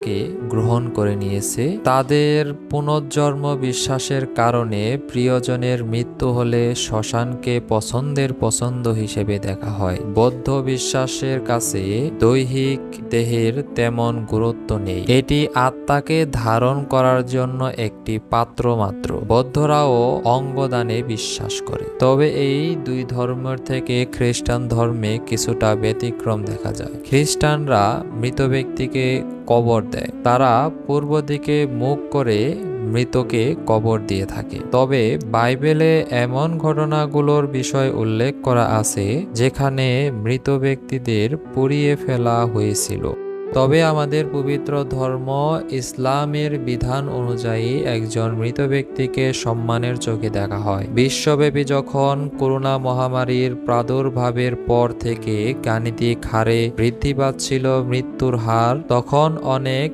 আত্মাকে গ্রহণ করে নিয়েছে। তাদের পুনর্জন্ম বিশ্বাসের কারণে প্রিয়জনের মৃত্যু হলে শ্মশানকে পছন্দ হিসেবে দেখা হয়। বৌদ্ধ বিশ্বাসের কাছে দৈহিক দেহের তেমন গুরুত্ব নেই, এটি আত্মাকে ধারণ করার জন্য একটি পাত্র মাত্র। বৌদ্ধরাও অঙ্গদানে বিশ্বাস করে, তবে এই দুই ধর্মের থেকে খ্রিস্টান ধর্মে কিছুটা ব্যতিক্রম দেখা যায়। খ্রিস্টানরা মৃত ব্যক্তিকে কবর দেয়, তারা পূর্ব দিকে মুখ করে মৃতকে কবর দিয়ে থাকে। তবে বাইবেলে এমন ঘটনাগুলোর বিষয় উল্লেখ করা আছে যেখানে মৃত ব্যক্তিদের পুড়িয়ে ফেলা হয়েছিল। তবে আমাদের পবিত্র ধর্ম ইসলামের বিধান অনুযায়ী একজন মৃত ব্যক্তিকে সম্মানের চোখে দেখা হয়। বিশ্বব্যাপী যখন করোনা মহামারীর প্রাদুর্ভাবের পর থেকে গাণিতিক হারে বৃদ্ধি পাচ্ছিল মৃত্যুর হার, তখন অনেক